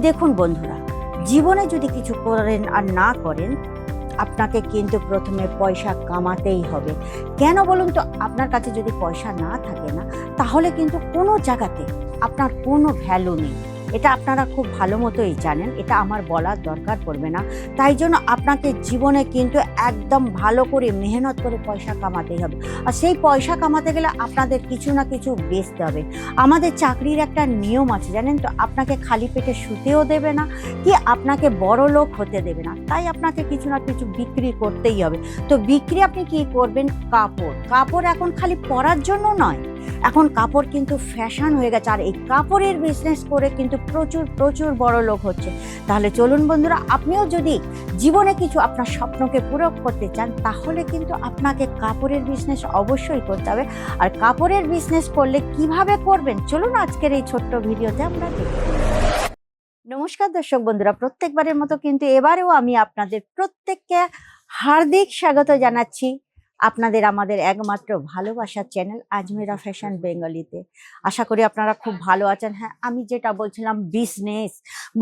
দেখুন বন্ধুরা, জীবনে যদি কিছু করেন আর না করেন, আপনাকে কিন্তু প্রথমে পয়সা কামাতেই হবে। কেন বলুন তো? আপনার কাছে যদি পয়সা না থাকে না, তাহলে কিন্তু কোনো জায়গাতে আপনার কোনো ভ্যালু নেই। এটা আপনারা খুব ভালো মতোই জানেন, এটা আমার বলার দরকার পড়বে না। তাই জন্য আপনাকে জীবনে কিন্তু একদম ভালো করে মেহনত করে পয়সা কামাতেই হবে। আর সেই পয়সা কামাতে গেলে আপনাদের কিছু না কিছু বেচতে হবে। আমাদের চাকরির একটা নিয়ম আছে জানেন তো, আপনাকে খালি পেটে শুতেও দেবে না, কি আপনাকে বড় লোক হতে দেবে না। তাই আপনাকে কিছু না কিছু বিক্রি করতেই হবে। তো বিক্রি আপনি কি করবেন? কাপড়। কাপড় এখন খালি পরার জন্য নয়, এখন কাপড় কিন্তু ফ্যাশন হয়ে গেছে। আর এই কাপড়ের বিজনেস করে কিন্তু প্রচুর প্রচুর বড় লোক হচ্ছে। তাহলে চলুন বন্ধুরা, আপনিও যদি জীবনে কিছু আপনার স্বপ্নকে পূরণ করতে চান, তাহলে কিন্তু আপনাকে কাপড়ের বিজনেস অবশ্যই করতে হবে। আর কাপড়ের বিজনেস করলে কিভাবে করবেন, চলুন আজকের এই ছোট্ট ভিডিওতে আমরা দেখি। নমস্কার দর্শক বন্ধুরা, প্রত্যেকবারের মতো কিন্তু এবারেও আমি আপনাদের প্রত্যেককে হার্দিক স্বাগত জানাচ্ছি আপনাদের আমাদের একমাত্র ভালোবাসার চ্যানেল আজমিরা ফ্যাশন বেঙ্গলিতে। আশা করি আপনারা খুব ভালো আছেন। হ্যাঁ, আমি যেটা বলছিলাম, বিজনেস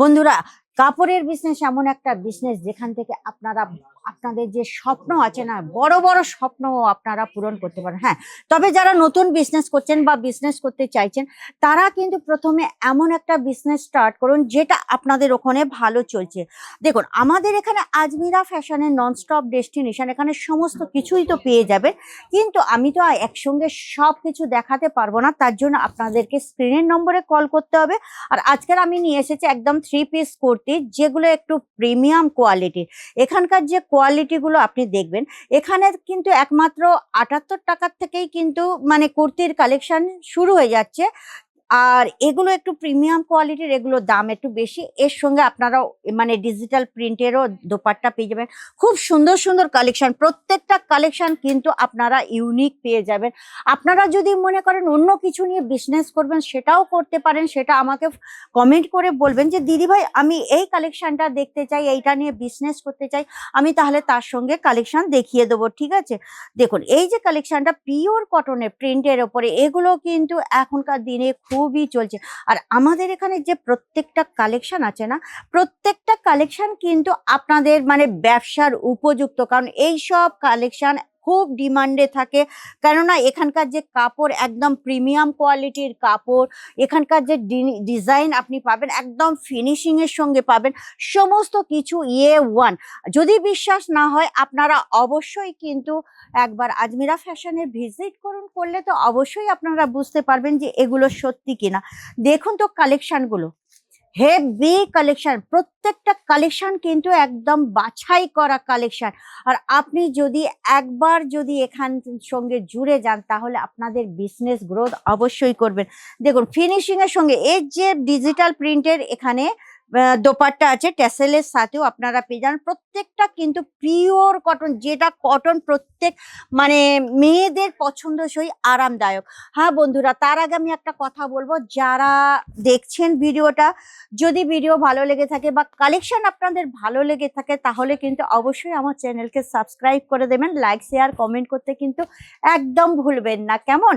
বন্ধুরা, কাপড়ের বিজনেস এমন একটা বিজনেস যেখান থেকে আপনারা আপনাদের যে স্বপ্ন আছে না, বড় বড় স্বপ্ন আপনারা পূরণ করতে পারেন। হ্যাঁ, তবে যারা নতুন বিজনেস করছেন বা বিজনেস করতে চাইছেন, তারা কিন্তু প্রথমে এমন একটা বিজনেস স্টার্ট করুন যেটা আপনাদের ওখানে ভালো চলছে। দেখুন, আমাদের এখানে আজমিরা ফ্যাশনের ননস্টপ ডেস্টিনেশন, এখানে সমস্ত কিছুই তো পেয়ে যাবেন। কিন্তু আমি তো একসঙ্গে সব কিছু দেখাতে পারবো না, তার জন্য আপনাদেরকে স্ক্রিনের নম্বরে কল করতে হবে। আর আজকের আমি নিয়ে এসেছি একদম 3 পিস কুর্তি, যেগুলো একটু প্রিমিয়াম কোয়ালিটির। এখানকার যে কোয়ালিটিগুলো আপনি দেখবেন, এখানে কিন্তু একমাত্র 78 টাকার থেকেই কিন্তু মানে কুর্তির কালেকশন শুরু হয়ে যাচ্ছে। আর এগুলো একটু প্রিমিয়াম কোয়ালিটির, এগুলো দাম একটু বেশি। এর সঙ্গে আপনারাও মানে ডিজিটাল প্রিন্টেরও দোপাট্টা পেয়ে যাবেন। খুব সুন্দর সুন্দর কালেকশন, প্রত্যেকটা কালেকশন কিন্তু আপনারা ইউনিক পেয়ে যাবেন। আপনারা যদি মনে করেন অন্য কিছু নিয়ে বিজনেস করবেন, সেটাও করতে পারেন। সেটা আমাকে কমেন্ট করে বলবেন যে দিদি ভাই, আমি এই কালেকশনটা দেখতে চাই, এইটা নিয়ে বিজনেস করতে চাই, আমি তাহলে তার সঙ্গে কালেকশন দেখিয়ে দেবো। ঠিক আছে, দেখুন এই যে কালেকশনটা পিওর কটনের প্রিন্টের ওপরে, এগুলো কিন্তু এখনকার দিনে খুবই চলছে। আর আমাদের এখানে যে প্রত্যেকটা কালেকশন আছে না, প্রত্যেকটা কালেকশন কিন্তু আপনাদের মানে ব্যবসার উপযুক্ত, কারণ এই সব কালেকশন খুব ডিমান্ডে থাকে। কেননা এখানকার যে কাপড় একদম প্রিমিয়াম কোয়ালিটির কাপড়, এখানকার যে ডিজাইন আপনি পাবেন একদম ফিনিশিং এর সঙ্গে পাবেন, সমস্ত কিছু A1। যদি বিশ্বাস না হয়, আপনারা অবশ্যই কিন্তু একবার আজমিরা ফ্যাশনের ভিজিট করুন, করলে তো অবশ্যই আপনারা বুঝতে পারবেন যে এগুলো সত্যি কিনা। দেখুন তো কালেকশনগুলো, হেভি কালেকশন, প্রত্যেকটা কালেকশন কিন্তু একদম বাছাই করা কালেকশন। আর আপনি যদি একবার যদি এখান সঙ্গে জুড়ে যান, তাহলে আপনাদের বিজনেস গ্রোথ অবশ্যই করবেন। দেখুন ফিনিশিং এর সঙ্গে এই যে ডিজিটাল প্রিন্টের এখানে দোপাট্টা আছে, ট্যাসেলের সাথেও আপনারা পেয়ে যান। প্রত্যেকটা কিন্তু পিওর কটন, যেটা কটন প্রত্যেক মানে মেয়েদের পছন্দসই আরামদায়ক। হ্যাঁ বন্ধুরা, তার আগে আমি একটা কথা বলবো, যারা দেখছেন ভিডিওটা, যদি ভিডিও ভালো লেগে থাকে বা কালেকশন আপনাদের ভালো লেগে থাকে, তাহলে কিন্তু অবশ্যই আমার চ্যানেলকে সাবস্ক্রাইব করে দেবেন। লাইক শেয়ার কমেন্ট করতে কিন্তু একদম ভুলবেন না, কেমন?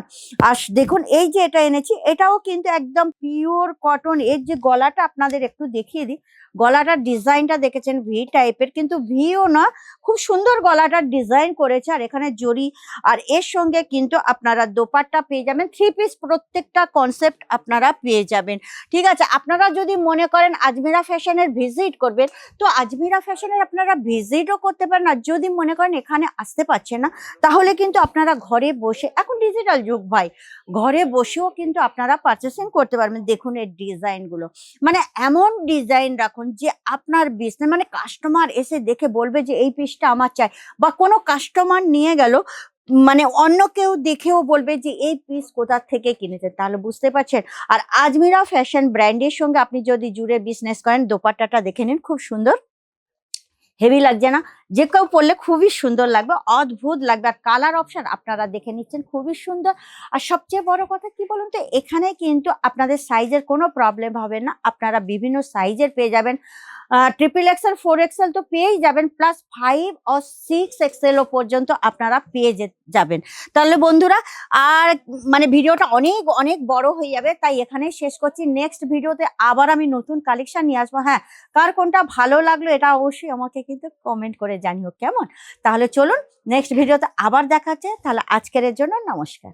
আর দেখুন এই যে এটা এনেছি, এটাও কিন্তু একদম পিওর কটন। এর যে গলাটা আপনাদের একটু দেখিয়ে দিই, গলাটার ডিজাইনটা দেখেছেন ভি টাইপের, কিন্তু ভিও না, খুব সুন্দর গলাটার ডিজাইন করেছে। আর এখানে জরি, আর এর সঙ্গে কিন্তু আপনারা দোপাট্টা পেয়ে যাবেন। 3 পিস প্রত্যেকটা কনসেপ্ট আপনারা পেয়ে যাবেন। ঠিক আছে, আপনারা যদি মনে করেন আজমিরা ফ্যাশনের ভিজিট করবেন, তো আজমিরা ফ্যাশনের আপনারা ভিজিটও করতে পারেন। আর যদি মনে করেন এখানে আসতে পারছেন না, তাহলে কিন্তু আপনারা ঘরে বসে, এখন ডিজিটাল যুগ ভাই, ঘরে বসেও কিন্তু আপনারা পারচেসিং করতে পারবেন। দেখুন এর ডিজাইনগুলো, মানে এমন ডিজাইন রাখুন যে আপনার বিজনেস মানে কাস্টমার এসে দেখে বলবে যে এই পিসটা আমার চাই। বা কোনো কাস্টমার নিয়ে গেল, মানে অন্য কেউ দেখেও বলবে যে এই পিস কোথা থেকে কিনেছে, তাহলে বুঝতে পারছেন। আর আজমিরা ফ্যাশন ব্র্যান্ডের সঙ্গে আপনি যদি জুড়ে বিজনেস করেন, দোপাট্টাটা দেখে নিন, খুব সুন্দর, হেভি লাগছে না? যে কেউ পরলে খুবই সুন্দর লাগবে, অদ্ভুত লাগবে। আর কালার অপশন আপনারা দেখে নিচ্ছেন, খুবই সুন্দর। আর সবচেয়ে বড় কথা কি বলুন তো, এখানে কিন্তু আপনাদের সাইজের কোনো প্রবলেম হবে না, আপনারা বিভিন্ন সাইজের পেয়ে যাবেন। ট্রিপল এক্সেল 4 এক্সেল তো পেয়েই যাবেন, প্লাস 5 ও 6 এক্সেলও পর্যন্ত আপনারা পেয়ে যাবেন। তাহলে বন্ধুরা আর মানে ভিডিওটা অনেক অনেক বড় হয়ে যাবে, তাই এখানেই শেষ করছি। নেক্সট ভিডিওতে আবার আমি নতুন কালেকশন নিয়ে আসবো। হ্যাঁ, কার কোনটা ভালো লাগলো এটা অবশ্যই আমাকে কিন্তু কমেন্ট করে জানিও, কেমন? তাহলে চলুন নেক্সট ভিডিওতে আবার দেখা হচ্ছে। তাহলে আজকের জন্য নমস্কার।